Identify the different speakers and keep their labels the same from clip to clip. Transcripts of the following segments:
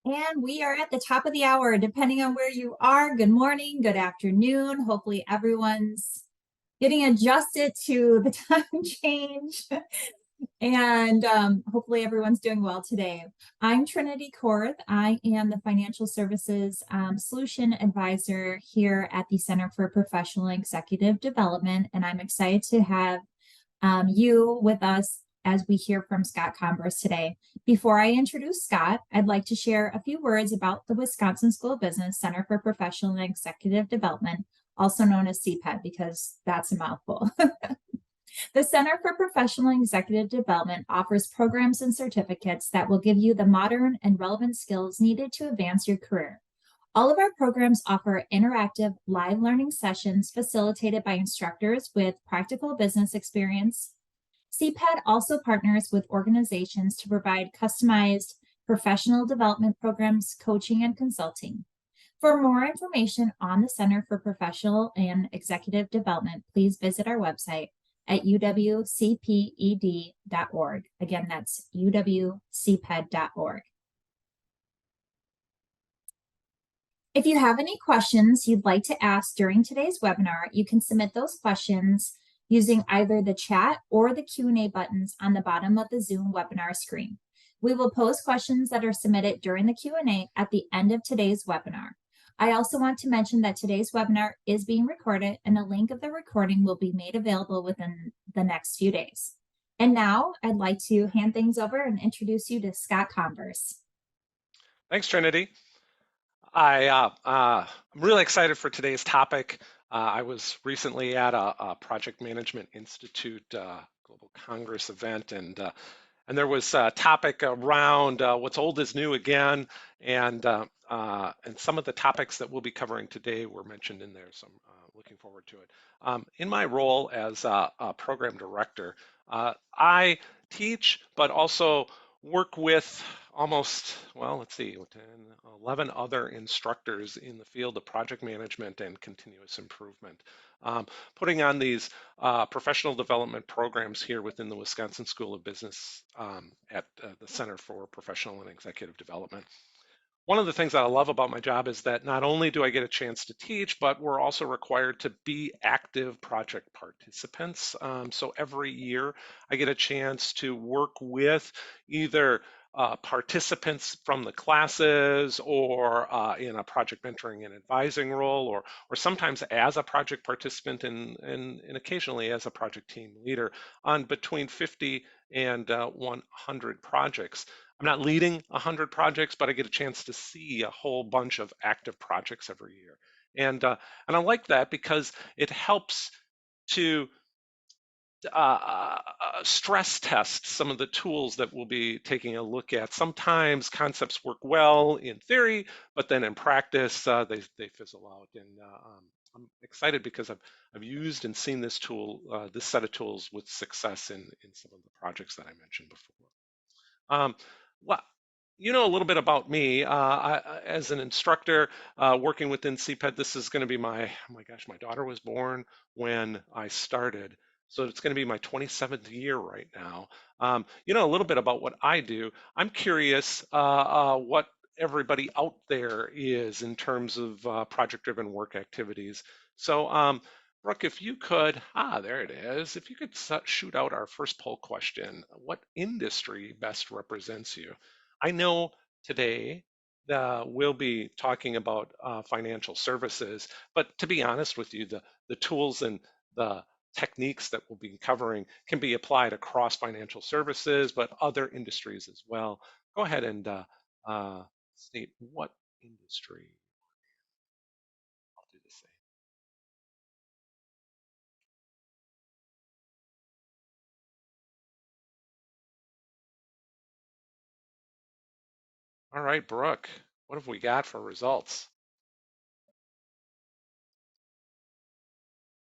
Speaker 1: And we are at the top of the hour, depending on where you are. Good morning, good afternoon. Hopefully, everyone's getting adjusted to the time change. And hopefully, everyone's doing well today. I'm Trinity Korth. I am the Financial Services Solution Advisor here at the Center for Professional and Executive Development. And I'm excited to have you with us as we hear from Scott Converse today. Before I introduce Scott, I'd like to share a few words about the Wisconsin School of Business Center for Professional and Executive Development, also known as CPED, because that's a mouthful. The Center for Professional and Executive Development offers programs and certificates that will give you the modern and relevant skills needed to advance your career. All of our programs offer interactive live learning sessions facilitated by instructors with practical business experience. CPED also partners with organizations to provide customized professional development programs, coaching, and consulting. For more information on the Center for Professional and Executive Development, please visit our website at uwcped.org. Again, that's uwcped.org. If you have any questions you'd like to ask during today's webinar, you can submit those questions using either the chat or the Q&A buttons on the bottom of the Zoom webinar screen. We will post questions that are submitted during the Q&A at the end of today's webinar. I also want to mention that today's webinar is being recorded and a link of the recording will be made available within the next few days. And now I'd like to hand things over and introduce you to Scott Converse.
Speaker 2: Thanks, Trinity. I'm really excited for today's topic. I was recently at a Project Management Institute Global Congress event, and there was a topic around what's old is new again, and some of the topics that we'll be covering today were mentioned in there, so I'm looking forward to it. In my role as a program director, I teach, but also work with almost, well, let's see, 10, 11 other instructors in the field of project management and continuous improvement, putting on these professional development programs here within the Wisconsin School of Business at the Center for Professional and Executive Development. One of the things that I love about my job is that not only do I get a chance to teach, but we're also required to be active project participants. So every year I get a chance to work with either participants from the classes or in a project mentoring and advising role, or sometimes as a project participant and occasionally as a project team leader on between 50 and 100 projects. I'm not leading 100 projects, but I get a chance to see a whole bunch of active projects every year. And I like that because it helps to stress test some of the tools that we'll be taking a look at. Sometimes concepts work well in theory, but then in practice, they fizzle out. And I'm excited because I've used and seen this tool, this set of tools with success in some of the projects that I mentioned before. Well, you know a little bit about me. As an instructor working within CPED, this is going to be my daughter was born when I started. So it's going to be my 27th year right now. You know a little bit about what I do. I'm curious what everybody out there is in terms of project-driven work activities. So Brooke, if you could, there it is. If you could shoot out our first poll question, what industry best represents you? I know today we'll be talking about financial services, but to be honest with you, the tools and the techniques that we'll be covering can be applied across financial services, but other industries as well. Go ahead and state what industry. I'll do the same. All right, Brooke, what have we got for results?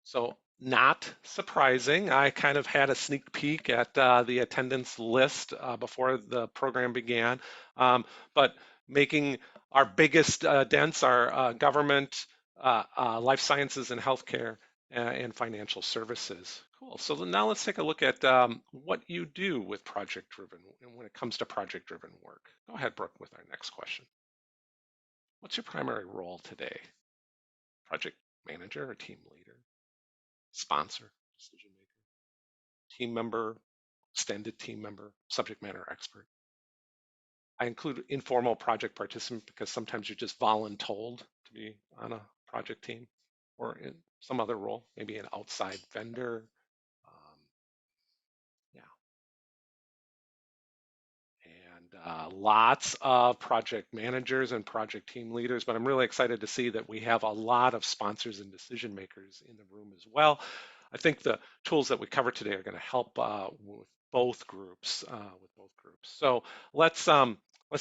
Speaker 2: So not surprising. I kind of had a sneak peek at the attendance list before the program began, but making our biggest dents are government, life sciences and healthcare, and financial services. Cool. So now let's take a look at what you do with project-driven and when it comes to project-driven work. Go ahead, Brooke, with our next question. What's your primary role today? Project manager or team leader, sponsor, decision maker, team member, extended team member, subject matter expert. I include informal project participant because sometimes you're just voluntold to be on a project team or in some other role, maybe an outside vendor. Um, yeah, and lots of project managers and project team leaders, but I'm really excited to see that we have a lot of sponsors and decision makers in the room as well. I think the tools that we cover today are going to help with both groups. So let's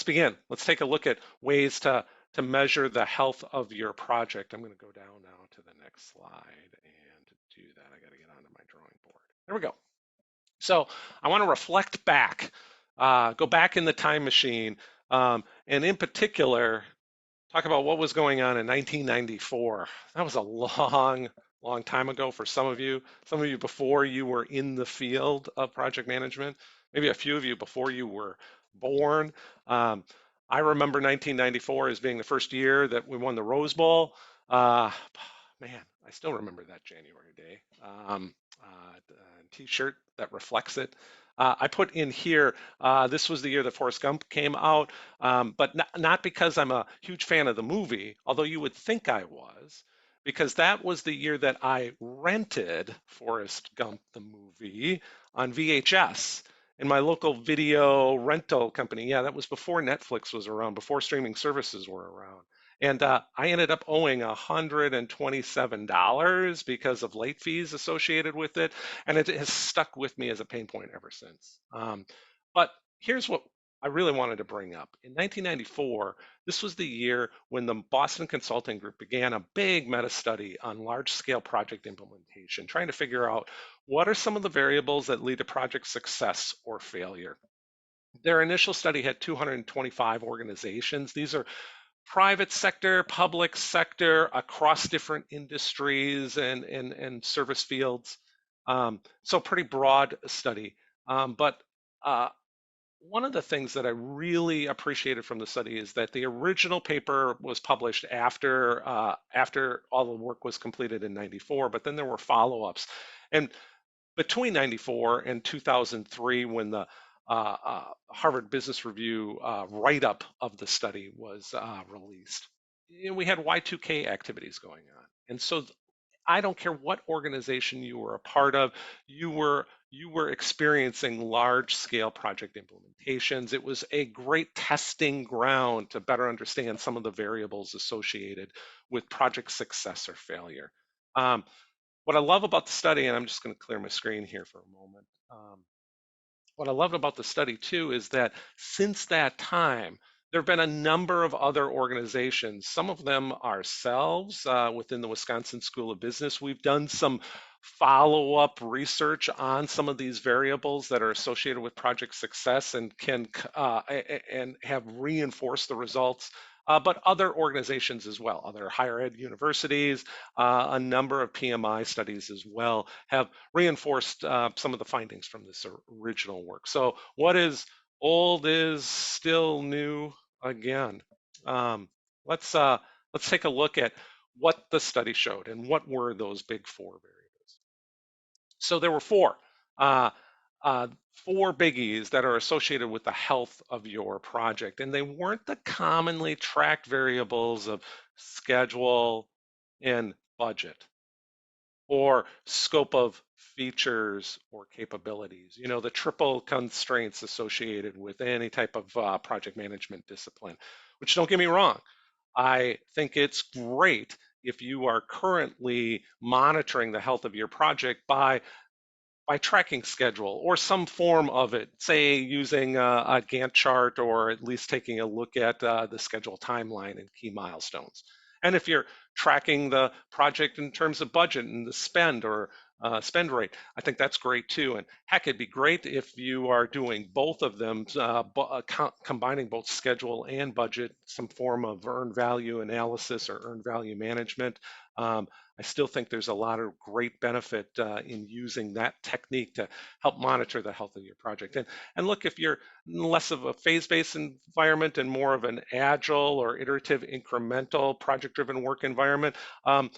Speaker 2: begin. Let's take a look at ways to measure the health of your project. I'm going to go down now to the next slide, and to do that, I got to get onto my drawing board. There we go. So I want to reflect back, go back in the time machine, and in particular, talk about what was going on in 1994. That was a long time ago for some of you. Some of you before you were in the field of project management, maybe a few of you before you were born. Um, I remember 1994 as being the first year that we won the Rose Bowl. Uh, Man, I still remember that January day. T-shirt that reflects it. I put in here, this was the year that Forrest Gump came out, but not because I'm a huge fan of the movie, although you would think I was, because that was the year that I rented Forrest Gump the movie on VHS in my local video rental company. Yeah, that was before Netflix was around, before streaming services were around. And I ended up owing $127 because of late fees associated with it. And it has stuck with me as a pain point ever since. But here's what I really wanted to bring up. In 1994, this was the year when the Boston Consulting Group began a big meta study on large scale project implementation, trying to figure out what are some of the variables that lead to project success or failure. Their initial study had 225 organizations. These are private sector, public sector, across different industries and service fields. So pretty broad study. But one of the things that I really appreciated from the study is that the original paper was published after all the work was completed in '94, but then there were follow-ups. And between '94 and 2003, when the Harvard Business Review write-up of the study was released, we had Y2K activities going on. And so I don't care what organization you were a part of, you were experiencing large-scale project implementations. It was a great testing ground to better understand some of the variables associated with project success or failure. Um, what I love about the study, and I'm just going to clear my screen here for a moment. What I loved about the study too is that since that time, there have been a number of other organizations, some of them ourselves within the Wisconsin School of Business. We've done some follow-up research on some of these variables that are associated with project success and can and have reinforced the results. But other organizations as well, other higher ed universities, a number of PMI studies as well have reinforced some of the findings from this original work. So what is old is still new again. Um, let's uh, let's take a look at what the study showed and what were those big four variables. So there were uh, four biggies that are associated with the health of your project, and they weren't the commonly tracked variables of schedule and budget or scope of features or capabilities. You know, the triple constraints associated with any type of project management discipline, which don't get me wrong, I think it's great if you are currently monitoring the health of your project by tracking schedule or some form of it, say using a Gantt chart or at least taking a look at the schedule timeline and key milestones. And if you're tracking the project in terms of budget and the spend or spend rate. I think that's great too. And heck, it'd be great if you are doing both of them, combining both schedule and budget, some form of earned value analysis or earned value management. Um, I still think there's a lot of great benefit in using that technique to help monitor the health of your project. And look, if you're less of a phase-based environment and more of an agile or iterative incremental project-driven work environment, um,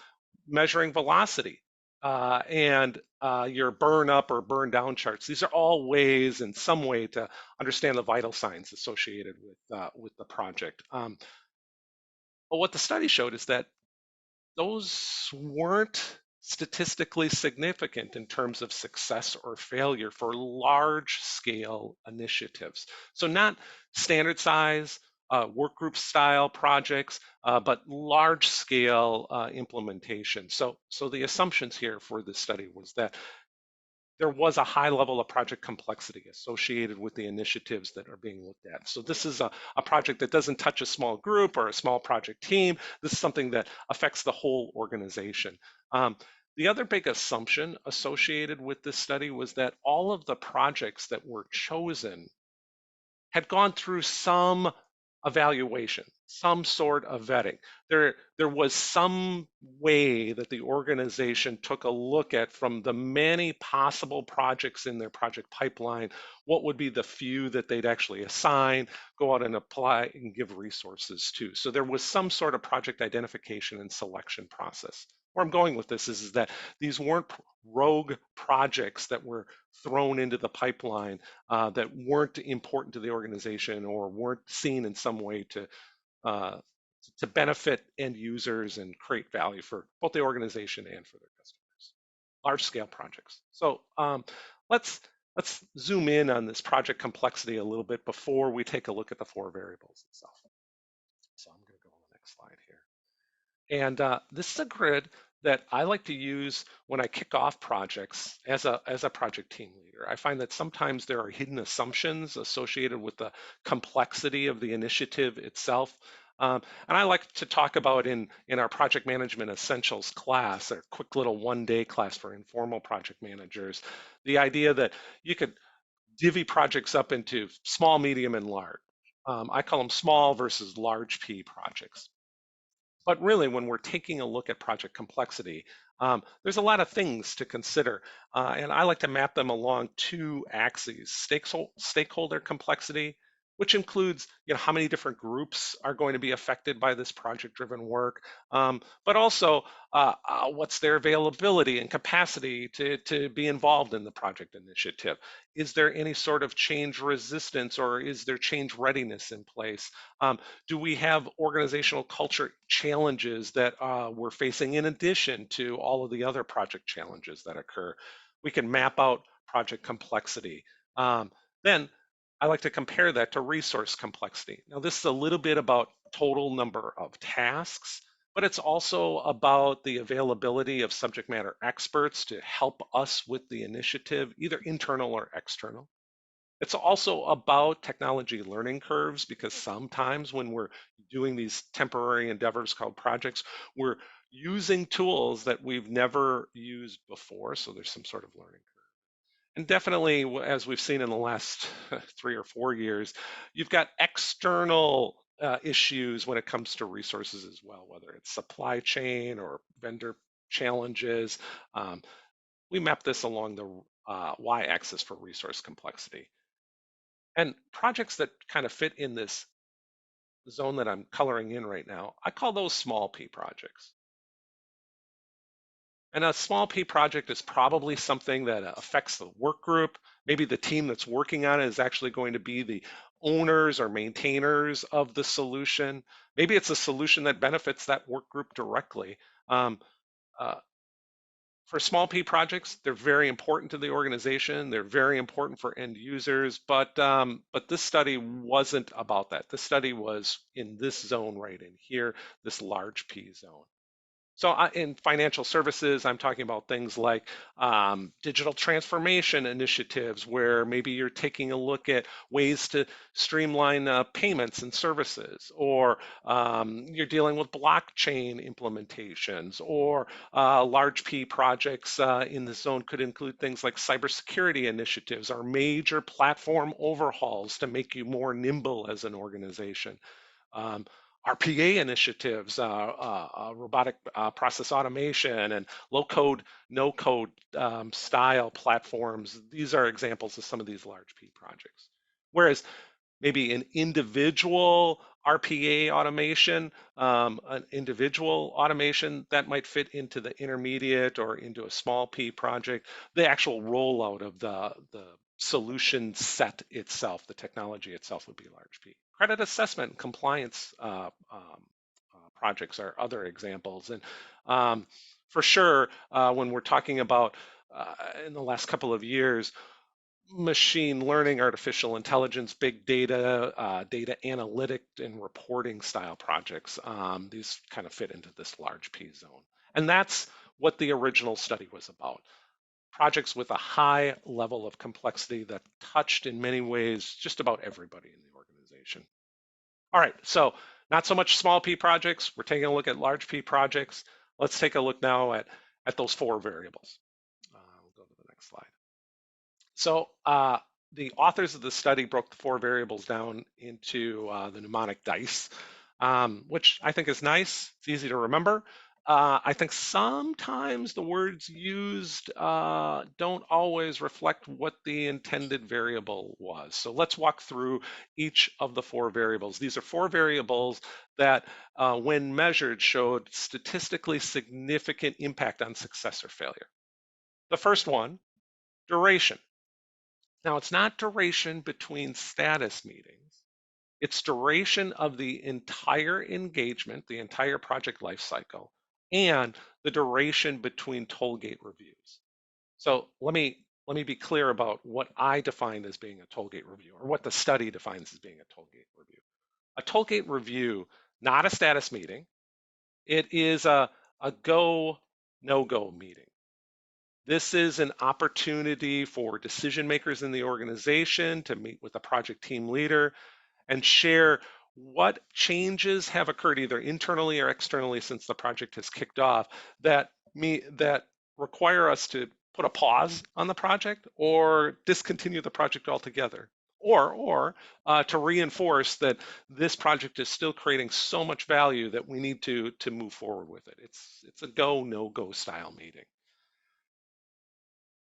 Speaker 2: measuring velocity and your burn up or burn down charts. These are all ways in some way to understand the vital signs associated with the project. But what the study showed is that those weren't statistically significant in terms of success or failure for large scale initiatives. So not standard size, work group style projects, but large scale implementation. So the assumptions here for this study was that there was a high level of project complexity associated with the initiatives that are being looked at. So this is a project that doesn't touch a small group or a small project team. This is something that affects the whole organization. The other big assumption associated with this study was that all of the projects that were chosen had gone through some evaluation, some sort of vetting. There was some way that the organization took a look at, from the many possible projects in their project pipeline, what would be the few that they'd actually assign, go out and apply and give resources to. So there was some sort of project identification and selection process. Where I'm going with this is that these weren't rogue projects that were thrown into the pipeline that weren't important to the organization or weren't seen in some way uh, to benefit end users and create value for both the organization and for their customers. Large scale projects. So let's let's zoom in on this project complexity a little bit before we take a look at the four variables itself. So I'm going to go on the next slide here. And this is a grid that I like to use when I kick off projects as a project team leader. I find that sometimes there are hidden assumptions associated with the complexity of the initiative itself. And I like to talk about in our project management essentials class, a quick little one-day class for informal project managers, the idea that you could divvy projects up into small, medium, and large. I call them small versus large P projects. But really, when we're taking a look at project complexity, there's a lot of things to consider. And I like to map them along two axes: stakeholder complexity, which includes how many different groups are going to be affected by this project-driven work, but also what's their availability and capacity to be involved in the project initiative. Is there any sort of change resistance, or is there change readiness in place? Do we have organizational culture challenges that we're facing in addition to all of the other project challenges that occur? We can map out project complexity. Then I like to compare that to resource complexity. Now, this is a little bit about total number of tasks, but it's also about the availability of subject matter experts to help us with the initiative, either internal or external. It's also about technology learning curves, because sometimes when we're doing these temporary endeavors called projects, we're using tools that we've never used before. So there's some sort of learning curve. And definitely, as we've seen in the last 3 or 4 years, you've got external issues when it comes to resources as well, whether it's supply chain or vendor challenges. Um, we map this along the y-axis for resource complexity. And projects that kind of fit in this zone that I'm coloring in right now, I call those small P projects. And a small P project is probably something that affects the work group. Maybe the team that's working on it is actually going to be the owners or maintainers of the solution. Maybe it's a solution that benefits that work group directly. Um, uh, for small P projects, they're very important to the organization. They're very important for end users, but this study wasn't about that. This study was in this zone right in here, this large P zone. So in financial services, I'm talking about things like digital transformation initiatives, where maybe you're taking a look at ways to streamline payments and services, or you're dealing with blockchain implementations, or large P projects in the zone could include things like cybersecurity initiatives or major platform overhauls to make you more nimble as an organization. um, RPA initiatives, robotic process automation, and low code, no code style platforms. These are examples of some of these large P projects. Whereas maybe an individual RPA automation, an individual automation that might fit into the intermediate or into a small P project. The actual rollout of the solution set itself, the technology itself, would be large P. Credit assessment and compliance projects are other examples. And for sure, when we're talking about in the last couple of years, machine learning, artificial intelligence, big data, data analytic and reporting style projects. These kind of fit into this large P zone. And that's what the original study was about. Projects with a high level of complexity that touched in many ways just about everybody in the organization. All right, so not so much small P projects. We're taking a look at large P projects. Let's take a look now at those four variables. We'll go to the next slide. So the authors of the study broke the four variables down into the mnemonic dice, which I think is nice. It's easy to remember. I think sometimes the words used don't always reflect what the intended variable was. So let's walk through each of the four variables. These are four variables that, when measured, showed statistically significant impact on success or failure. The first one, duration. Now, it's not duration between status meetings. It's duration of the entire engagement, the entire project lifecycle, and the duration between tollgate reviews. So let me be clear about what I define as being a tollgate review, or what the study defines as being a tollgate review. A tollgate review, not a status meeting. It is a go, no-go meeting. This is an opportunity for decision makers in the organization to meet with a project team leader and share what changes have occurred either internally or externally since the project has kicked off that require us to put a pause on the project or discontinue the project altogether, or to reinforce that this project is still creating so much value that we need to move forward with it. It's a go no go style meeting.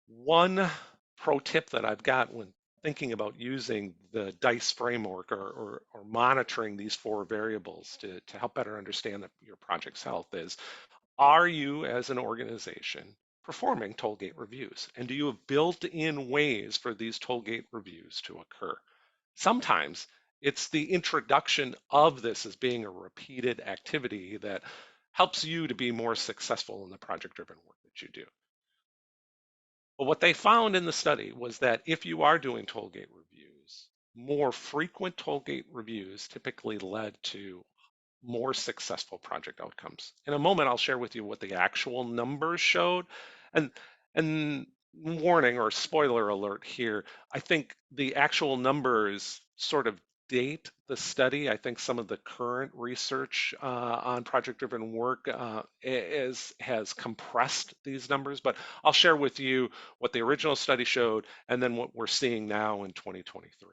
Speaker 2: One pro tip that I've got when thinking about using the DICE framework, or monitoring these four variables to help better understand your project's health is, are you as an organization performing tollgate reviews? And do you have built in ways for these tollgate reviews to occur? Sometimes it's the introduction of this as being a repeated activity that helps you to be more successful in the project-driven work that you do. But what they found in the study was that if you are doing tollgate reviews, more frequent tollgate reviews typically led to more successful project outcomes. In a moment, I'll share with you what the actual numbers showed. And warning or spoiler alert here, I think the actual numbers sort of date the study. I think some of the current research on project-driven work has compressed these numbers, but I'll share with you what the original study showed and then what we're seeing now in 2023.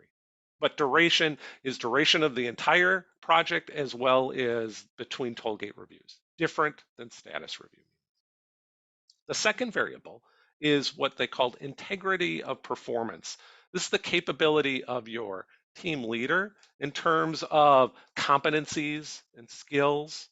Speaker 2: But duration is duration of the entire project as well as between tollgate reviews, different than status review. The second variable is what they called integrity of performance. This is the capability of your team leader in terms of competencies and skills,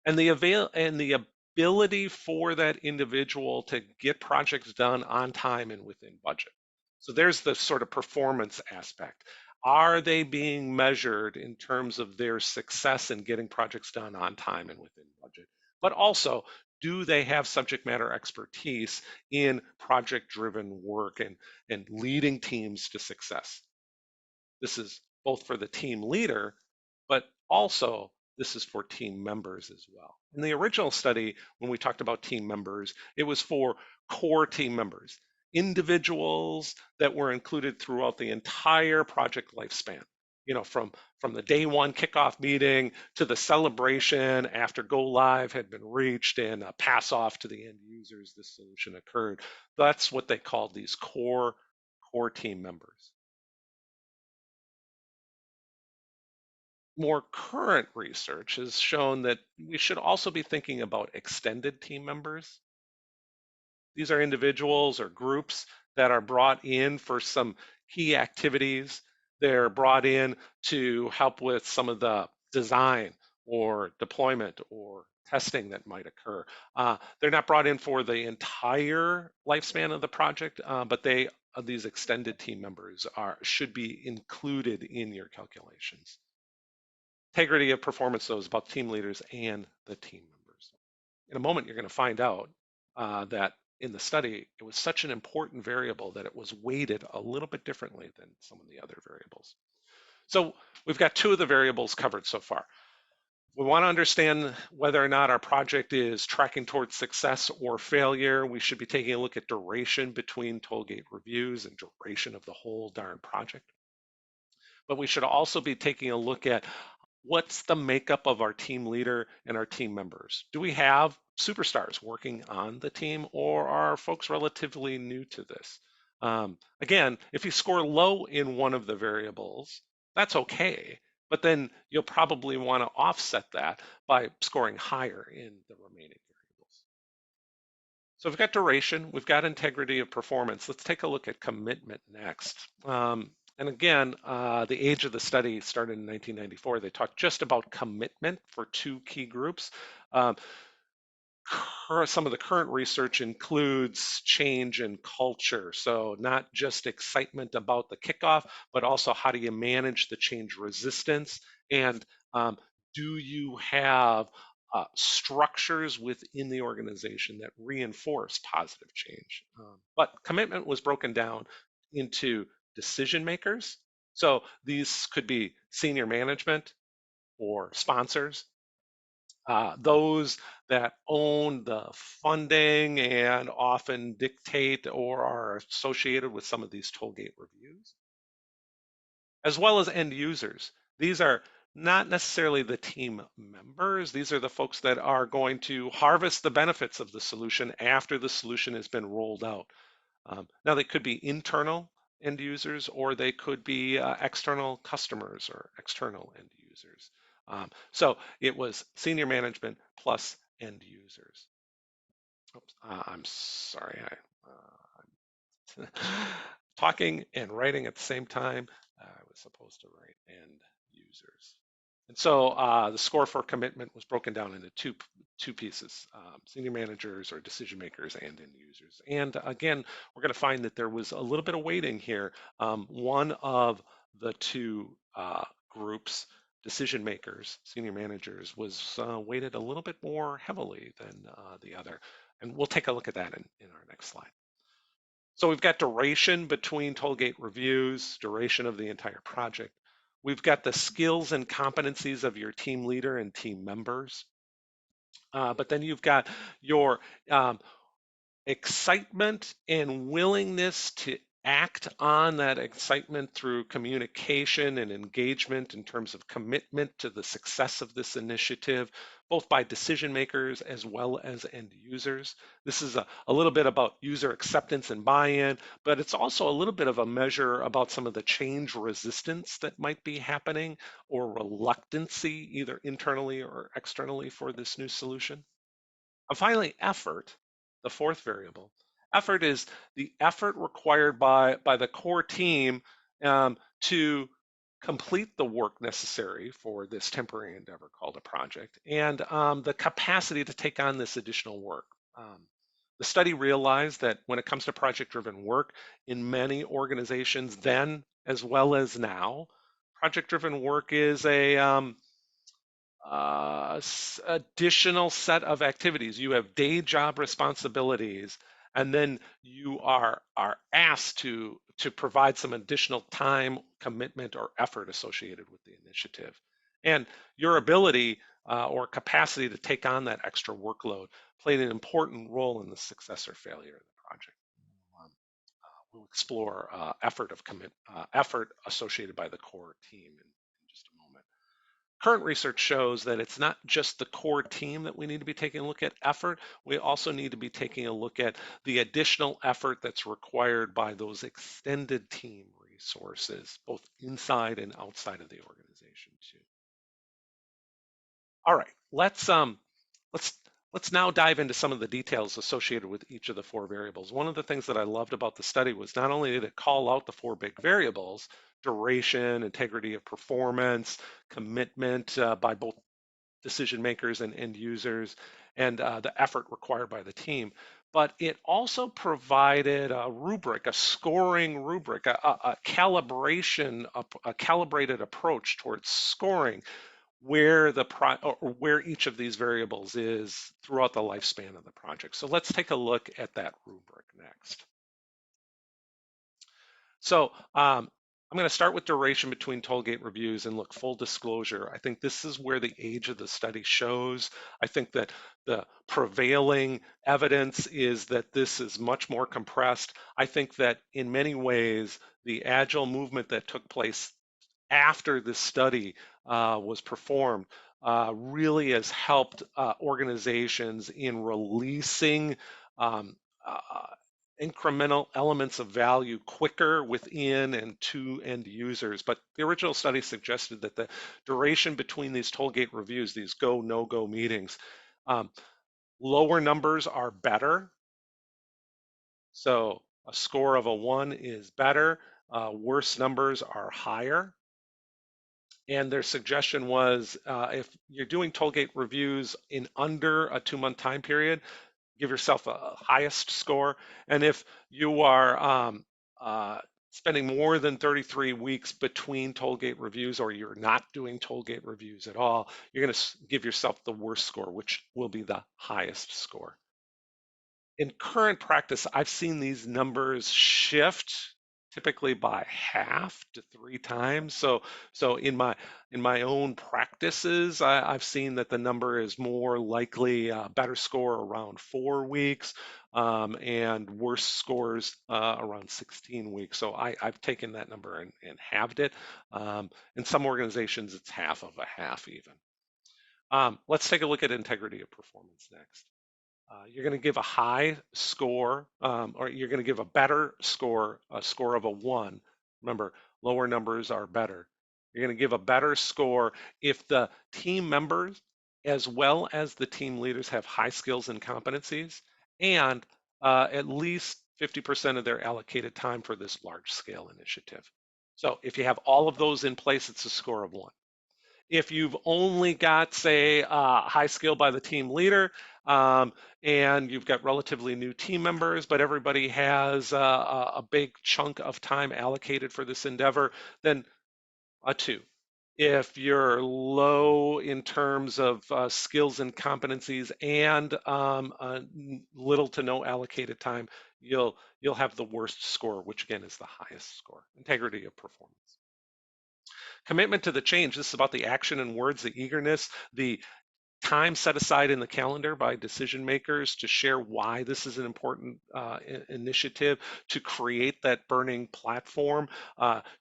Speaker 2: and the ability for that individual to get projects done on time and within budget. So there's the sort of performance aspect. Are they being measured in terms of their success in getting projects done on time and within budget? But also, do they have subject matter expertise in project-driven work and leading teams to success? This is both for the team leader, but also this is for team members as well. In the original study, when we talked about team members, it was for core team members, individuals that were included throughout the entire project lifespan. From the day one kickoff meeting to the celebration after go live had been reached and pass off to the end users, this solution occurred. That's what they called these core team members. More current research has shown that we should also be thinking about extended team members. These are individuals or groups that are brought in for some key activities. They're brought in to help with some of the design or deployment or testing that might occur. They're not brought in for the entire lifespan of the project, but these extended team members should be included in your calculations. Integrity of performance, though, is about team leaders and the team members. In a moment, you're going to find out that in the study, it was such an important variable that it was weighted a little bit differently than some of the other variables. So we've got two of the variables covered so far. We want to understand whether or not our project is tracking towards success or failure. We should be taking a look at duration between tollgate reviews and duration of the whole darn project. But we should also be taking a look at what's the makeup of our team leader and our team members? Do we have superstars working on the team, or are folks relatively new to this? Again, if you score low in one of the variables, that's okay, but then you'll probably want to offset that by scoring higher in the remaining variables. So we've got duration, we've got integrity of performance. Let's take a look at commitment next. And again, the age of the study started in 1994. They talked just about commitment for two key groups. Um, some of the current research includes change in culture. So not just excitement about the kickoff, but also how do you manage the change resistance? And do you have structures within the organization that reinforce positive change? But commitment was broken down into decision makers. So these could be senior management or sponsors, those that own the funding and often dictate or are associated with some of these tollgate reviews, as well as end users. These are not necessarily the team members. These are the folks that are going to harvest the benefits of the solution after the solution has been rolled out. Now, they could be internal end users, or they could be external customers or external end users. So it was senior management plus end users. Oops, I'm sorry, I'm talking and writing at the same time. I was supposed to write end users. And so the score for commitment was broken down into two pieces, senior managers or decision makers and end users. And again, we're going to find that there was a little bit of weighting here. One of the two groups, decision makers, senior managers, was weighted a little bit more heavily than the other. And we'll take a look at that in our next slide. So we've got duration between tollgate reviews, duration of the entire project. We've got the skills and competencies of your team leader and team members. But then you've got your excitement and willingness to act on that excitement through communication and engagement in terms of commitment to the success of this initiative, both by decision makers as well as end users. This is a little bit about user acceptance and buy-in, but it's also a little bit of a measure about some of the change resistance that might be happening or reluctancy, either internally or externally, for this new solution. And finally, effort, the fourth variable. Effort is the effort required by the core team to complete the work necessary for this temporary endeavor called a project, and the capacity to take on this additional work. The study realized that when it comes to project-driven work, in many organizations then as well as now, project-driven work is a additional set of activities. You have day job responsibilities, and then you are asked to provide some additional time, commitment, or effort associated with the initiative. And your ability or capacity to take on that extra workload played an important role in the success or failure of the project. Um, we'll explore effort associated by the core team in just a moment. Current research shows that it's not just the core team that we need to be taking a look at effort. We also need to be taking a look at the additional effort that's required by those extended team resources, both inside and outside of the organization too. All right, let's let's now dive into some of the details associated with each of the four variables. One of the things that I loved about the study was not only did it call out the four big variables, duration, integrity of performance, commitment by both decision makers and end users, and the effort required by the team. But it also provided a rubric, a scoring rubric, a calibration, a calibrated approach towards scoring where or where each of these variables is throughout the lifespan of the project. So let's take a look at that rubric next. So I'm going to start with duration between tollgate reviews and look, full disclosure. I think this is where the age of the study shows. I think that the prevailing evidence is that this is much more compressed. I think that in many ways, the agile movement that took place after this study was performed really has helped organizations in releasing um, uh, incremental elements of value quicker within and to end users. But the original study suggested that the duration between these tollgate reviews, these go, no go meetings, um, lower numbers are better. So a score of a 1 is better. Worse numbers are higher. And their suggestion was if you're doing tollgate reviews in under a 2-month time period, give yourself a highest score. And if you are spending more than 33 weeks between tollgate reviews, or you're not doing tollgate reviews at all, you're going to give yourself the worst score, which will be the highest score. In current practice, I've seen these numbers shift typically by half to 3 times. So in my own practices, I've seen that the number is more likely a better score around 4 weeks and worse scores around 16 weeks. So I've taken that number and halved it. In some organizations, it's half of a half even. Let's take a look at integrity of performance next. You're going to give a high score, or you're going to give a better score, a score of a 1. Remember, lower numbers are better. You're going to give a better score if the team members, as well as the team leaders, have high skills and competencies, and at least 50% of their allocated time for this large scale initiative. So if you have all of those in place, it's a score of 1. If you've only got, say, high skill by the team leader, and you've got relatively new team members, but everybody has a big chunk of time allocated for this endeavor, then a 2. If you're low in terms of skills and competencies and little to no allocated time, you'll have the worst score, which again is the highest score. Integrity of performance. Commitment to the change. This is about the action and words, the eagerness, the time set aside in the calendar by decision makers to share why this is an important initiative, to create that burning platform,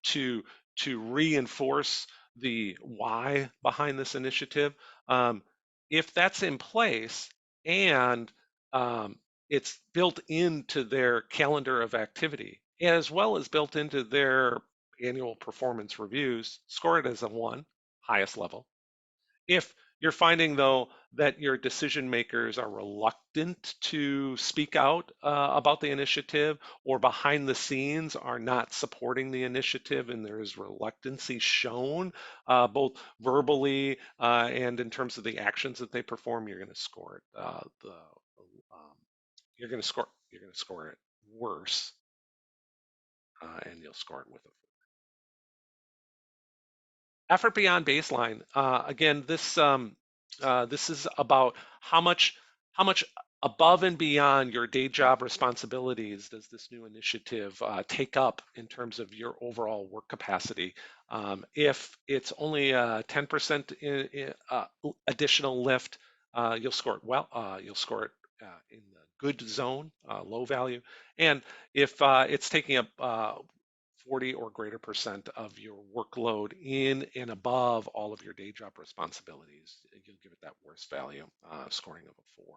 Speaker 2: to reinforce the why behind this initiative. If that's in place and um, it's built into their calendar of activity, as well as built into their annual performance reviews, score it as a 1, highest level. If you're finding, though, that your decision makers are reluctant to speak out about the initiative, or behind the scenes are not supporting the initiative and there is reluctancy shown, both verbally and in terms of the actions that they perform, you're going to score it. You're going to score it worse, and you'll score it with a effort beyond baseline. Again, this is about how much above and beyond your day job responsibilities does this new initiative take up in terms of your overall work capacity? If it's only a 10% additional lift, you'll score it well. You'll score it in the good zone, low value. And if it's taking up 40 or greater percent of your workload in and above all of your day job responsibilities, you'll give it that worst value, scoring of a 4.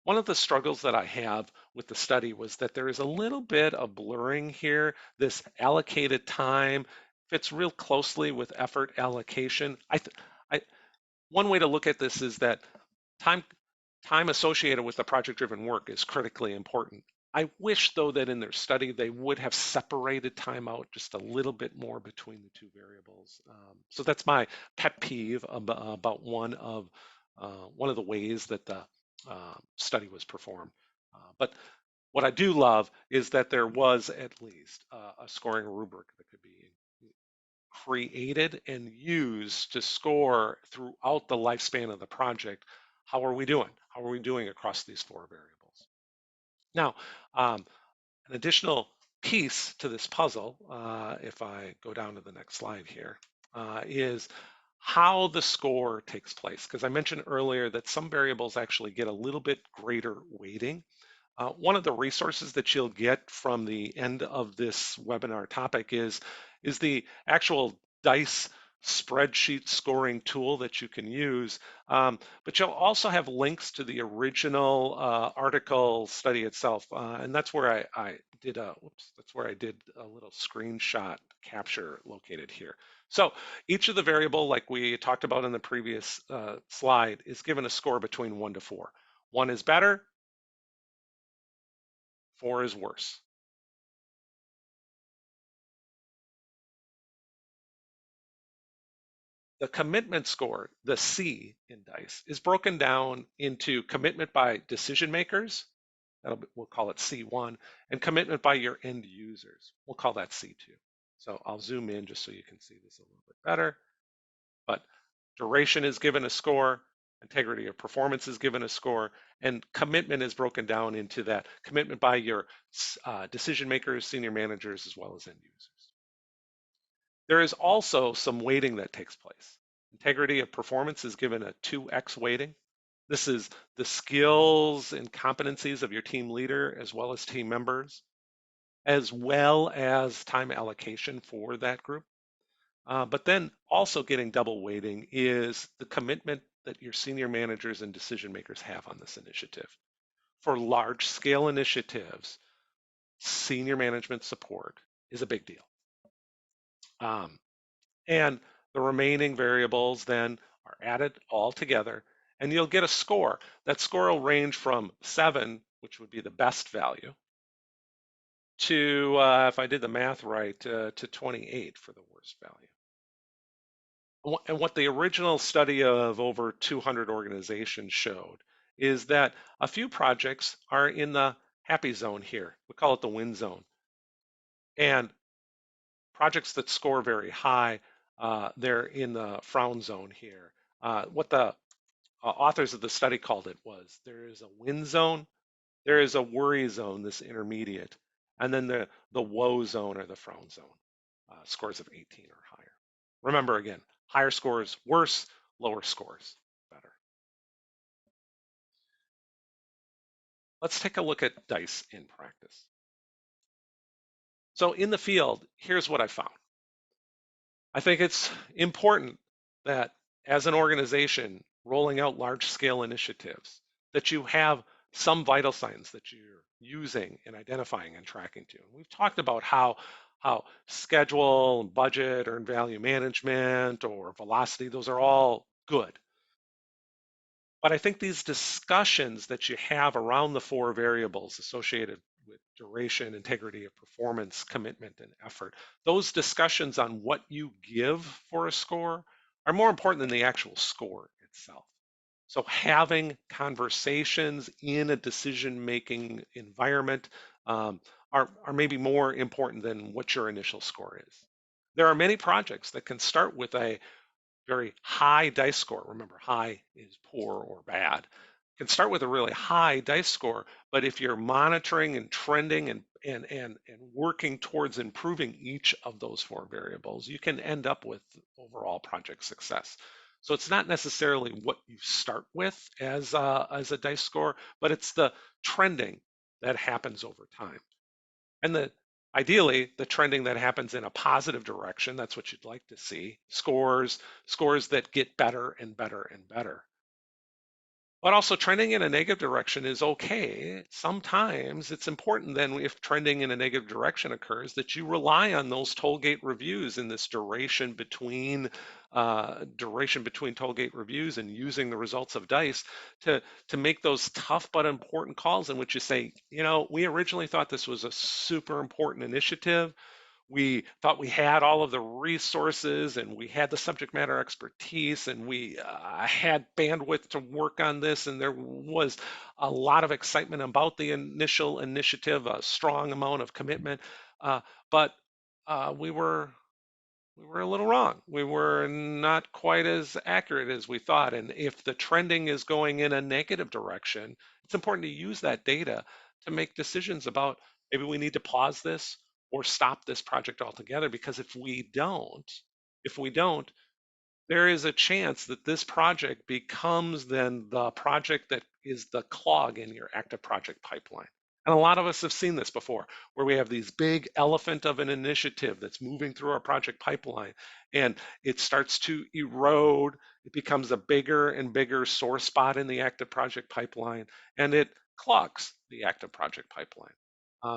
Speaker 2: One of the struggles that I have with the study was that there is a little bit of blurring here. This allocated time fits real closely with effort allocation. One way to look at this is that time time associated with the project-driven work is critically important. I wish, though, that in their study they would have separated time out just a little bit more between the two variables. So that's my pet peeve about one of the ways that the study was performed. But what I do love is that there was at least a scoring rubric that could be created and used to score throughout the lifespan of the project. How are we doing? How are we doing across these 4 variables? Now, an additional piece to this puzzle, if I go down to the next slide here, is how the score takes place. Because I mentioned earlier that some variables actually get a little bit greater weighting. One of the resources that you'll get from the end of this webinar topic is the actual DICE spreadsheet scoring tool that you can use. But you'll also have links to the original article study itself. And that's where I did that's where I did a little screenshot capture located here. So each of the variable, like we talked about in the previous slide, is given a score between 1 to 4. 1 is better, 4 is worse. The commitment score, the C in DICE, is broken down into commitment by decision makers, we'll call it C1, and commitment by your end users. We'll call that C2. So I'll zoom in just so you can see this a little bit better. But duration is given a score, integrity of performance is given a score, and commitment is broken down into that commitment by your decision makers, senior managers, as well as end users. There is also some weighting that takes place. Integrity of performance is given a 2x weighting. This is the skills and competencies of your team leader as well as team members, as well as time allocation for that group. But then also getting double weighting is the commitment that your senior managers and decision makers have on this initiative. For large scale initiatives, senior management support is a big deal. And the remaining variables then are added all together, and you'll get a score. That score will range from 7, which would be the best value, to, if I did the math right, to 28 for the worst value. And what the original study of over 200 organizations showed is that a few projects are in the happy zone here. We call it the win zone. And projects that score very high, they're in the frown zone here. What the authors of the study called it was there is a win zone, there is a worry zone, this intermediate, and then the woe zone or the frown zone, scores of 18 or higher. Remember again, higher scores worse, lower scores better. Let's take a look at DICE in practice. So in the field, here's what I found. I think it's important that as an organization rolling out large scale initiatives, that you have some vital signs that you're using and identifying and tracking to. And we've talked about how schedule, budget, earned value management, or velocity, those are all good. But I think these discussions that you have around the 4 variables associated with duration, integrity of performance, commitment, and effort, those discussions on what you give for a score are more important than the actual score itself. So having conversations in a decision-making environment are maybe more important than what your initial score is. There are many projects that can start with a very high DICE score. Remember, high is poor or bad. can start with a really high dice score, but if you're monitoring and trending and working towards improving each of those four variables, you can end up with overall project success. So it's not necessarily what you start with as a dice score, but it's the trending that happens over time. And ideally, the trending that happens in a positive direction, that's what you'd like to see. Scores that get better and better and better. But also trending in a negative direction is okay. Sometimes it's important then if trending in a negative direction occurs that you rely on those toll gate reviews in this duration between toll gate reviews and using the results of DICE to make those tough but important calls in which you say, we originally thought this was a super important initiative. We thought we had all of the resources and we had the subject matter expertise and we had bandwidth to work on this, and there was a lot of excitement about the initial initiative, a strong amount of commitment, uh, but we were a little wrong. We were not quite as accurate as we thought. And if the trending is going in a negative direction, it's important to use that data to make decisions about maybe we need to pause this or stop this project altogether. Because if we don't, there is a chance that this project becomes then the project that is the clog in your active project pipeline. And a lot of us have seen this before, where we have these big elephant of an initiative that's moving through our project pipeline and it starts to erode. It becomes a bigger and bigger sore spot in the active project pipeline and it clogs the active project pipeline.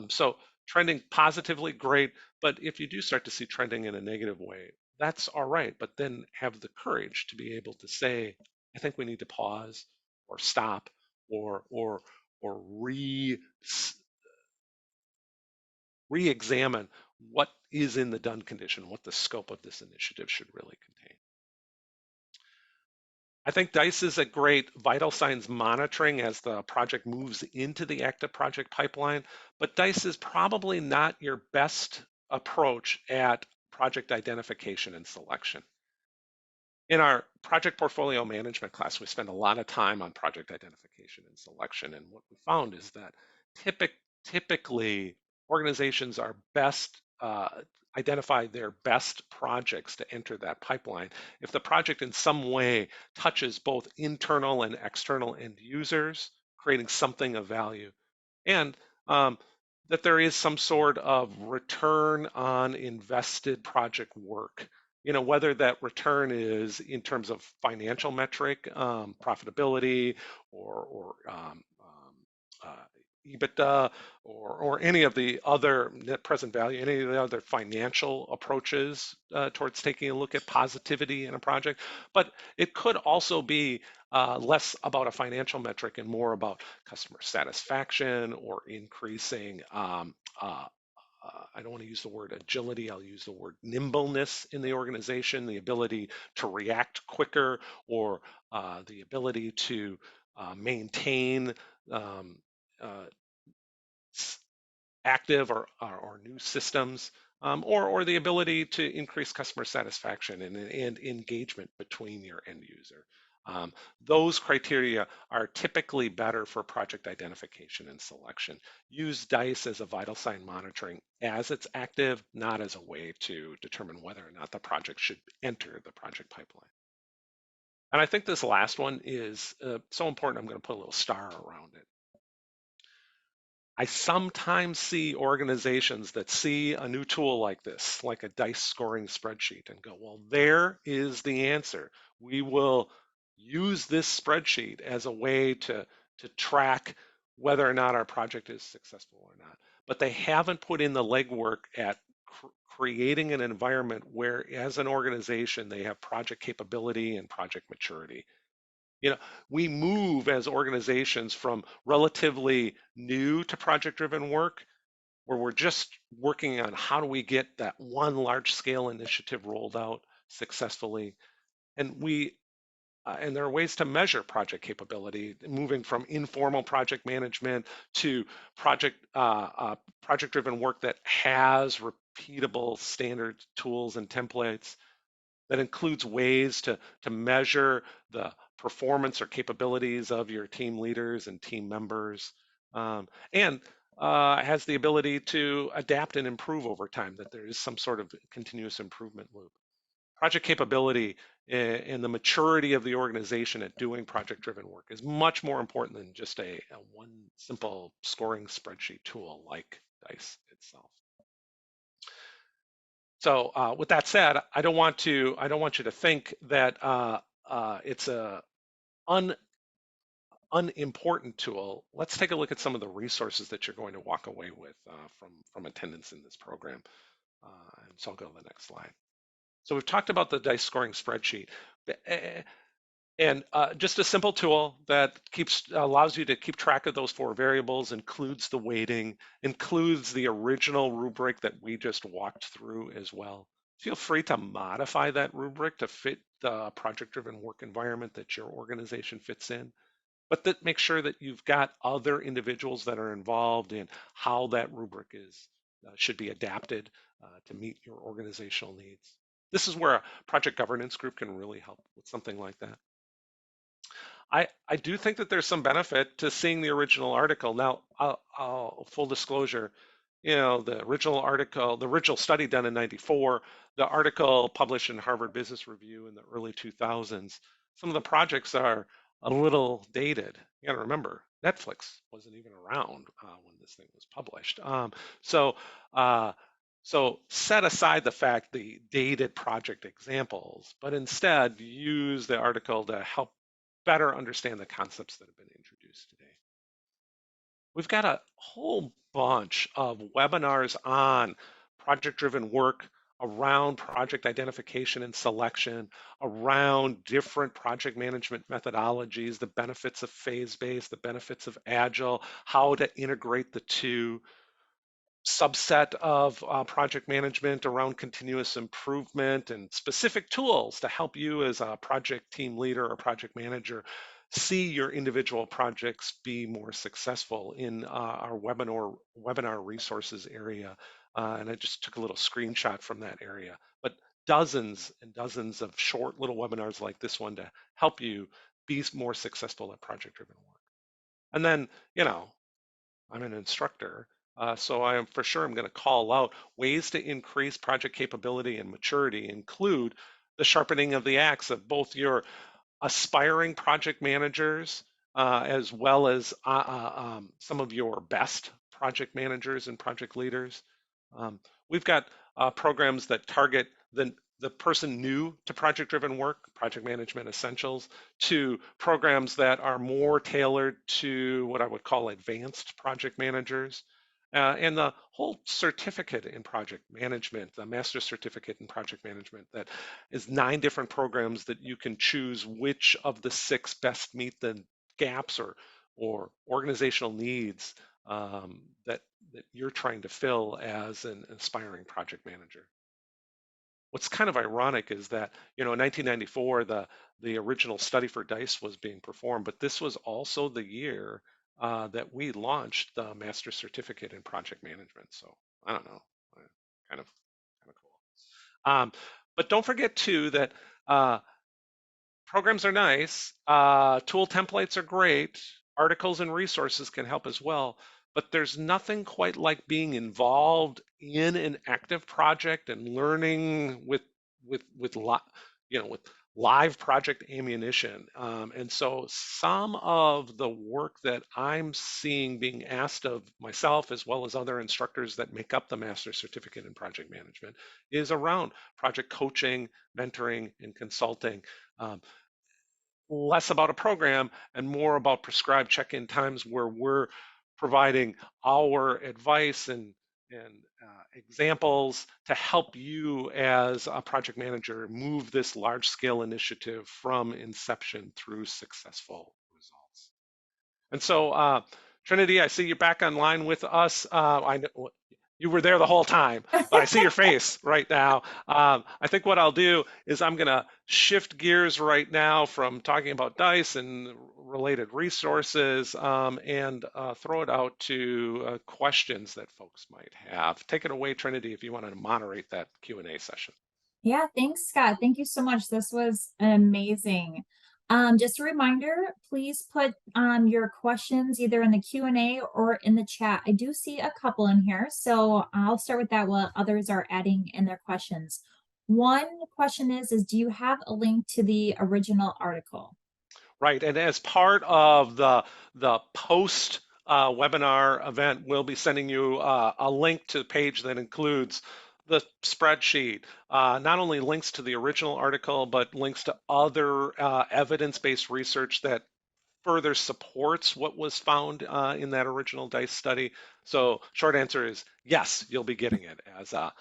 Speaker 2: So trending positively, great. But if you do start to see trending in a negative way, that's all right, but then have the courage to be able to say, I think we need to pause or stop or re-examine what is in the done condition, what the scope of this initiative should really contain. I think DICE is a great vital signs monitoring as the project moves into the active project pipeline, but DICE is probably not your best approach at project identification and selection. In our project portfolio management class, we spend a lot of time on project identification and selection. And what we found is that typically organizations are best identify their best projects to enter that pipeline if the project in some way touches both internal and external end users, creating something of value, and that there is some sort of return on invested project work. Whether that return is in terms of financial metric, profitability, or EBITDA, or any of the other net present value, any of the other financial approaches towards taking a look at positivity in a project. But it could also be less about a financial metric and more about customer satisfaction or increasing I don't want to use the word agility, I'll use the word nimbleness in the organization, the ability to react quicker, or the ability to maintain um, uh, active or new systems, or the ability to increase customer satisfaction and engagement between your end user. Those criteria are typically better for project identification and selection. Use DICE as a vital sign monitoring as it's active, not as a way to determine whether or not the project should enter the project pipeline. And I think this last one is so important, I'm going to put a little star around it. I sometimes see organizations that see a new tool like this, like a dice scoring spreadsheet, and go, well, there is the answer. We will use this spreadsheet as a way to track whether or not our project is successful or not. But they haven't put in the legwork at creating an environment where, as an organization, they have project capability and project maturity. We move as organizations from relatively new to project-driven work, where we're just working on how do we get that one large-scale initiative rolled out successfully. And there are ways to measure project capability, moving from informal project management to project-driven work that has repeatable standard tools and templates, that includes ways to measure the performance or capabilities of your team leaders and team members, and has the ability to adapt and improve over time, that there is some sort of continuous improvement loop. Project capability and the maturity of the organization at doing project-driven work is much more important than just a one simple scoring spreadsheet tool like DICE itself. So with that said, I don't want you to think that it's a unimportant tool. Let's take a look at some of the resources that you're going to walk away with from attendance in this program. And so I'll go to the next slide. So we've talked about the DICE scoring spreadsheet. And just a simple tool that allows you to keep track of those 4 variables, includes the weighting, includes the original rubric that we just walked through as well. Feel free to modify that rubric to fit the project-driven work environment that your organization fits in, but that make sure that you've got other individuals that are involved in how that rubric should be adapted to meet your organizational needs. This is where a project governance group can really help with something like that. I do think that there's some benefit to seeing the original article. Now, full disclosure, the original article, the original study done in '94, the article published in Harvard Business Review in the early 2000s, some of the projects are a little dated. You got to remember, Netflix wasn't even around when this thing was published. So set aside the dated project examples, but instead use the article to help better understand the concepts that have been introduced today. We've got a whole bunch of webinars on project-driven work, around project identification and selection, around different project management methodologies, the benefits of phase-based, the benefits of agile, how to integrate the two, subset of project management around continuous improvement, and specific tools to help you as a project team leader or project manager see your individual projects be more successful in our webinar resources area. And I just took a little screenshot from that area, but dozens and dozens of short little webinars like this one to help you be more successful at project-driven work. And then, I'm an instructor, so I am for sure I'm going to call out ways to increase project capability and maturity include the sharpening of the axe of both your aspiring project managers as well as some of your best project managers and project leaders. We've got programs that target the person new to project-driven work, project management essentials, to programs that are more tailored to what I would call advanced project managers. And the whole certificate in project management, the master's certificate in project management, that is 9 different programs that you can choose which of the 6 best meet the gaps or organizational needs that you're trying to fill as an aspiring project manager. What's kind of ironic is that, in 1994, the original study for DICE was being performed, but this was also the year that we launched the Master Certificate in Project Management. So I don't know, kind of cool. But don't forget too that programs are nice, tool templates are great, articles and resources can help as well, but there's nothing quite like being involved in an active project and learning with live project ammunition. And so some of the work that I'm seeing being asked of myself as well as other instructors that make up the Master Certificate in Project Management is around project coaching, mentoring, and consulting. Less about a program and more about prescribed check-in times where we're providing our advice and examples to help you as a project manager move this large-scale initiative from inception through successful results. And so, Trinity, I see you're back online with us. I know you were there the whole time, but I see your face right now. I think what I'll do is I'm going to shift gears right now from talking about DICE and related resources and throw it out to questions that folks might have. Take it away, Trinity, if you want to moderate that Q&A session.
Speaker 1: Yeah, thanks, Scott. Thank you so much. This was amazing. Just a reminder, please put your questions either in the Q&A or in the chat. I do see a couple in here, so I'll start with that while others are adding in their questions. One question is do you have a link to the original article?
Speaker 2: Right, and as part of the post webinar event, we'll be sending you a link to the page that includes the spreadsheet, not only links to the original article, but links to other evidence-based research that further supports what was found in that original DICE study. So short answer is yes, you'll be getting it as a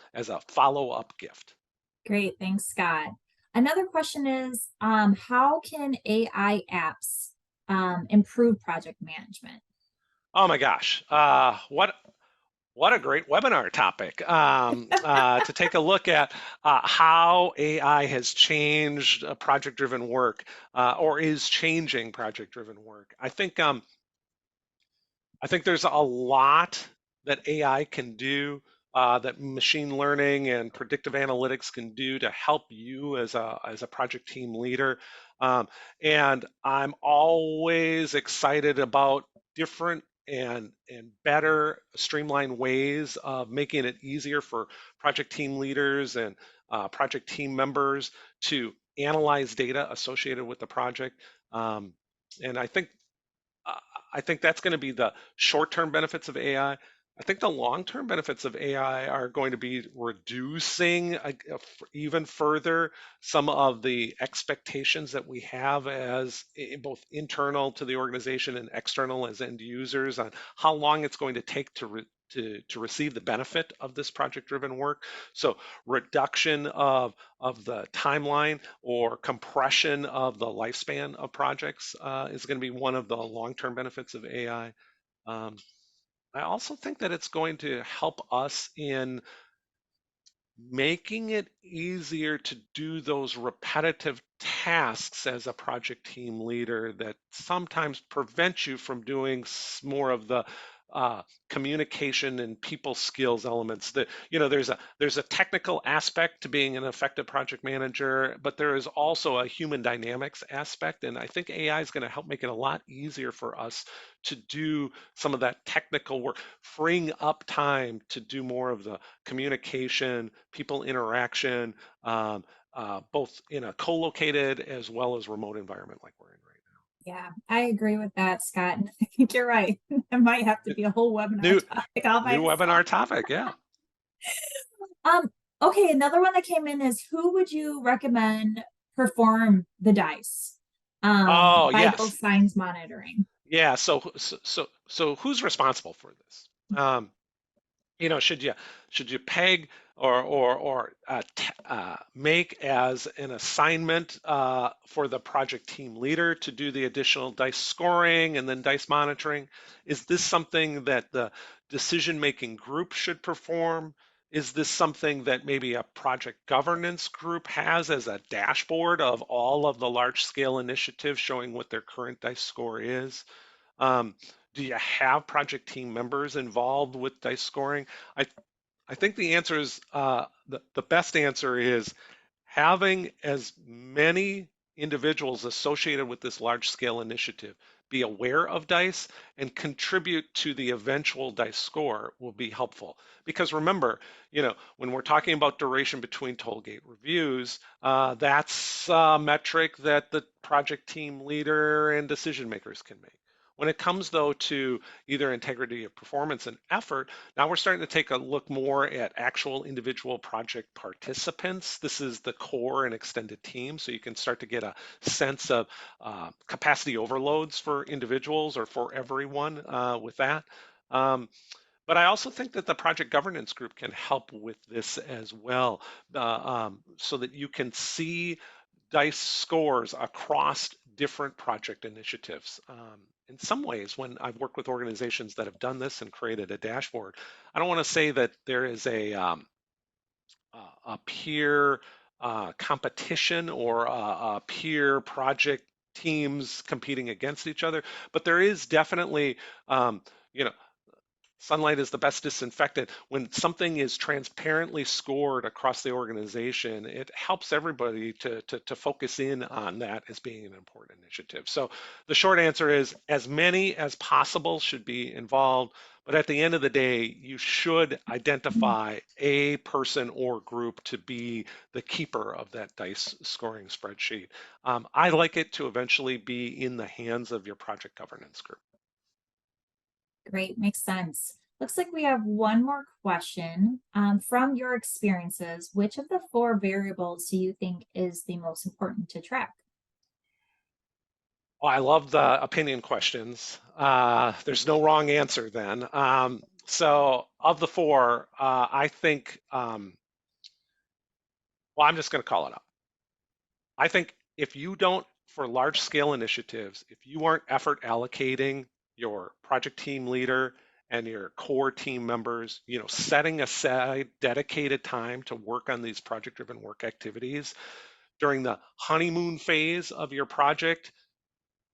Speaker 2: follow-up gift.
Speaker 1: Great, thanks, Scott. Another question is how can AI apps improve project management?
Speaker 2: Oh my gosh, what a great webinar topic to take a look at how AI has changed project-driven work or is changing project-driven work. I think there's a lot that AI can do, that machine learning and predictive analytics can do to help you as a project team leader. Um, and I'm always excited about different and better streamlined ways of making it easier for project team leaders and project team members to analyze data associated with the project. Um, and uh, I think that's going to be the short-term benefits of AI. I think the long-term benefits of AI are going to be reducing even further some of the expectations that we have as both internal to the organization and external as end users on how long it's going to take to receive the benefit of this project-driven work. So reduction of the timeline or compression of the lifespan of projects is going to be one of the long-term benefits of AI. Um, I also think that it's going to help us in making it easier to do those repetitive tasks as a project team leader that sometimes prevent you from doing more of the uh, communication and people skills elements. That there's a technical aspect to being an effective project manager, but there is also a human dynamics aspect, and I think AI is going to help make it a lot easier for us to do some of that technical work, freeing up time to do more of the communication, people interaction, um, both in a co-located as well as remote environment like we're in right
Speaker 1: Yeah, I agree with that, Scott. I think you're right. It might have to
Speaker 2: now.
Speaker 1: be a whole webinar
Speaker 2: New
Speaker 1: topic all by
Speaker 2: new
Speaker 1: itself.
Speaker 2: webinar topic, yeah.
Speaker 1: Um, okay, another one that came in is who would you recommend perform the dice?
Speaker 2: Oh
Speaker 1: Vital
Speaker 2: yes,
Speaker 1: signs monitoring.
Speaker 2: yeah. So who's responsible for this? Should you peg or make as an assignment for the project team leader to do the additional dice scoring and then dice monitoring? Is this something that the decision-making group should perform? Is this something that maybe a project governance group has as a dashboard of all of the large-scale initiatives showing what their current dice score is? Um, do you have project team members involved with dice scoring? I I think the answer is the best answer is having as many individuals associated with this large scale initiative be aware of DICE and contribute to the eventual DICE score will be helpful. Because remember, when we're talking about duration between toll gate reviews, that's a metric that the project team leader and decision makers can make. When it comes though to either integrity of performance and effort, now we're starting to take a look more at actual individual project participants. This is the core and extended team, so you can start to get a sense of capacity overloads for individuals or for everyone with that. Um, but I also think that the project governance group can help with this as well, so that you can see DICE scores across different project initiatives. In some ways, when I've worked with organizations that have done this and created a dashboard, I don't want to say that there is a peer competition or a peer project teams competing against each other, but there is definitely, um, you know, sunlight is the best disinfectant. When something is transparently scored across the organization, it helps everybody to focus in on that as being an important initiative. So the short answer is as many as possible should be involved. But at the end of the day, you should identify a person or group to be the keeper of that dice scoring spreadsheet. I like it to eventually be in the hands of your project governance group.
Speaker 1: Great, makes sense. Looks like we have one more question. From your experiences, which of the four variables do you think is the most important to track?
Speaker 2: Well, I love the opinion questions. There's no wrong answer then. So of the four, I think, well, I'm just going to call it up. I think if you don't, for large scale initiatives, if you aren't effort allocating your project team leader and your core team members, setting aside dedicated time to work on these project driven work activities during the honeymoon phase of your project,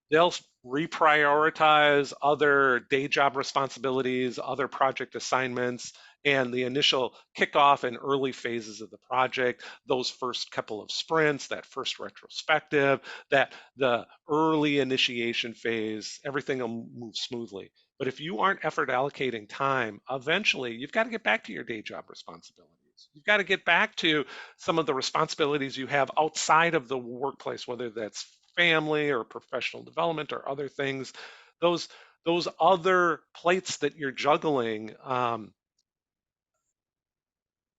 Speaker 2: they'll reprioritize other day job responsibilities, other project assignments, and the initial kickoff and early phases of the project, those first couple of sprints, that first retrospective, that the early initiation phase, everything will move smoothly. But if you aren't effort allocating time, eventually you've got to get back to your day job responsibilities. You've got to get back to some of the responsibilities you have outside of the workplace, whether that's family or professional development or other things. Those those other plates that you're juggling,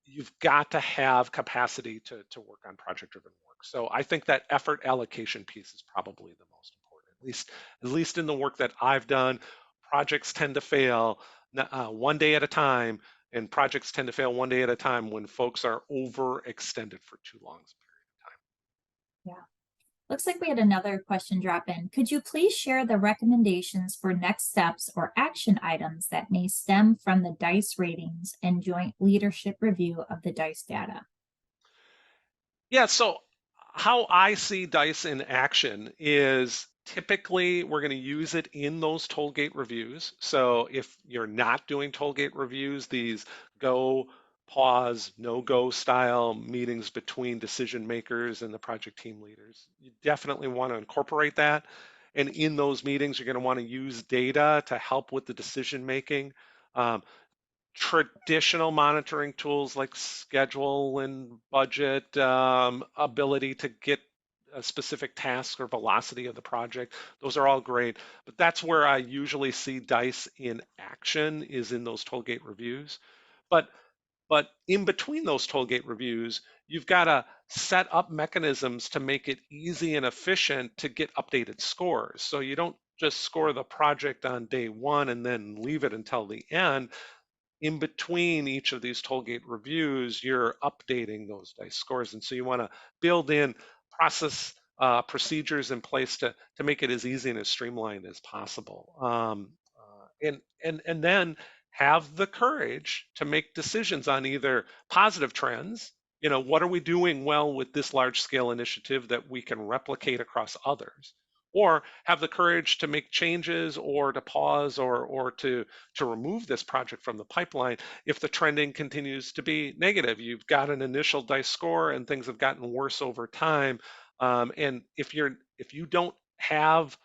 Speaker 2: you've got to have capacity to work on project driven work. So I think that effort allocation piece is probably the most important. At least in the work that I've done, projects tend to fail one day at a time, and projects tend to fail one day at a time when folks are overextended for too long a period of time.
Speaker 1: Yeah. Looks like we had another question drop in. Could you please share the recommendations for next steps or action items that may stem from the DICE ratings and joint leadership review of the DICE data?
Speaker 2: Yeah, so how I see DICE in action is typically we're going to use it in those tollgate reviews. So if you're not doing tollgate reviews, these go, pause, no go style meetings between decision makers and the project team leaders, you definitely want to incorporate that. And in those meetings, you're going to want to use data to help with the decision making. Um, Traditional monitoring tools like schedule and budget, ability to get a specific task or velocity of the project, those are all great. But that's where I usually see DICE in action, is in those tollgate reviews. But but in between those tollgate reviews, you've got to set up mechanisms to make it easy and efficient to get updated scores. So you don't just score the project on day one and then leave it until the end. In between each of these tollgate reviews, you're updating those DICE scores. And so you want to build in process procedures in place to make it as easy and as streamlined as possible. And then have the courage to make decisions on either positive trends, what are we doing well with this large scale initiative that we can replicate across others, or have the courage to make changes or to pause or to remove this project from the pipeline if the trending continues to be negative. You've got an initial DICE score and things have gotten worse over time. And if you don't have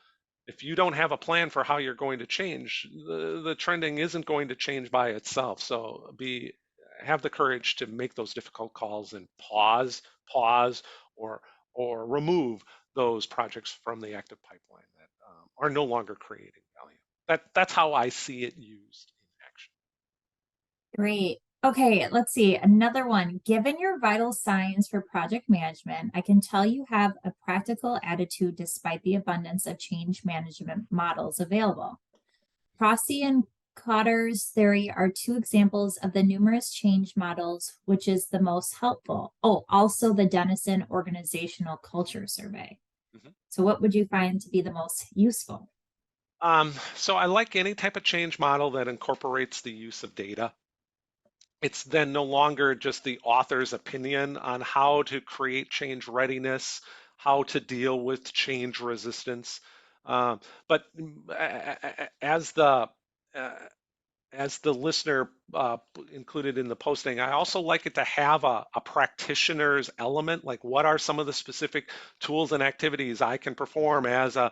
Speaker 2: a plan for how you're going to change, the trending isn't going to change by itself. So have the courage to make those difficult calls and pause, or remove those projects from the active pipeline that are no longer creating value. That's how I see it used in action.
Speaker 1: Great. Okay, let's see. Another one. Given your vital signs for project management, I can tell you have a practical attitude despite the abundance of change management models available. Prosty and Cotter's theory are two examples of the numerous change models, which is the most helpful. Oh, also the Denison Organizational Culture Survey.
Speaker 2: Mhm.
Speaker 1: So, what would you find to be the most useful?
Speaker 2: So I like any type of change model that incorporates the use of data. It's then no longer just the author's opinion on how to create change readiness, how to deal with change resistance. But as the uh, as the listener included in the posting, I also like it to have a practitioner's element. Like, what are some of the specific tools and activities I can perform as a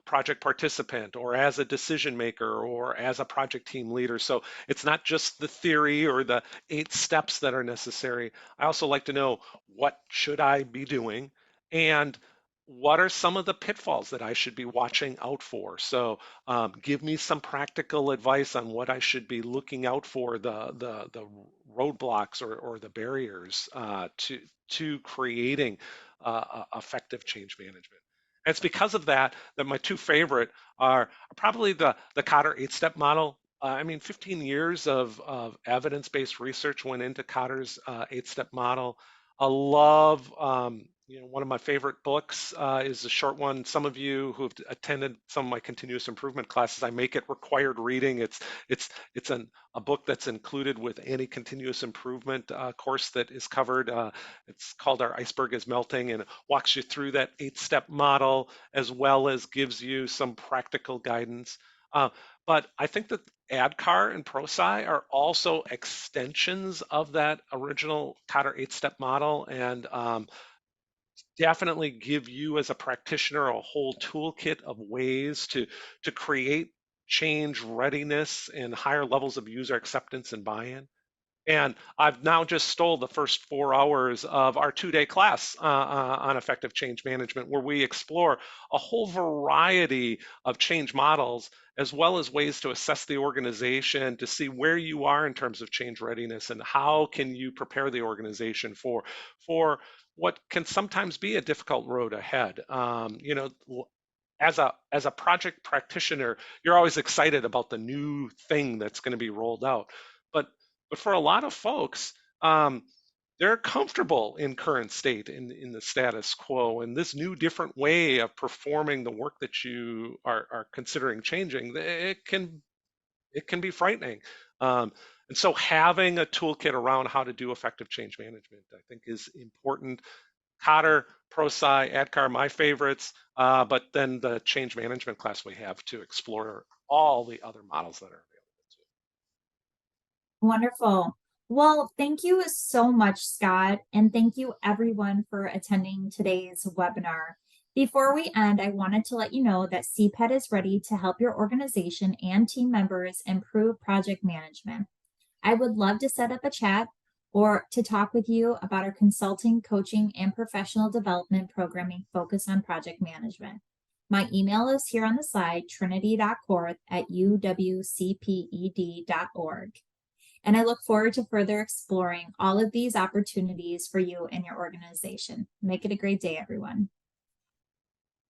Speaker 2: project participant, or as a decision maker, or as a project team leader? So it's not just the theory or the 8 steps that are necessary. I also like to know, what should I be doing, and what are some of the pitfalls that I should be watching out for? So give me some practical advice on what I should be looking out for, the roadblocks or the barriers to creating effective change management. And it's because of that that my two favorite are probably the Cotter 8-step model. I mean, 15 years of evidence-based research went into Cotter's 8-step model. I love, one of my favorite books is a short one. Some of you who've attended some of my continuous improvement classes, I make it required reading. It's a book that's included with any continuous improvement course that is covered. It's called Our Iceberg is Melting, and it walks you through that 8-step model, as well as gives you some practical guidance. Uh, but I think that ADKAR and ProSci are also extensions of that original Cotter 8-step model, and definitely give you as a practitioner a whole toolkit of ways to create change readiness and higher levels of user acceptance and buy-in. I've now just stole the first 4 hours of our 2-day class on effective change management, where we explore a whole variety of change models, as well as ways to assess the organization to see where you are in terms of change readiness, and how can you prepare the organization for what can sometimes be a difficult road ahead. As a project practitioner, you're always excited about the new thing that's going to be rolled out. But but for a lot of folks, um, they're comfortable in current state, in the status quo, and this new different way of performing the work that you are considering changing, it can be frightening. Um, and so having a toolkit around how to do effective change management, I think, is important. Cotter, ProSci, ADKAR, my favorites, but then the change management class we have to explore all the other models that are available too.
Speaker 1: Wonderful. Well, thank you so much, Scott, and thank you everyone for attending today's webinar. Before we end, I wanted to let you know that CPED is ready to help your organization and team members improve project management. I would love to set up a chat or to talk with you about our consulting, coaching, and professional development programming focused on project management. My email is here on the slide, trinity.corth@uwcped.org. And I look forward to further exploring all of these opportunities for you and your organization. Make it a great day, everyone.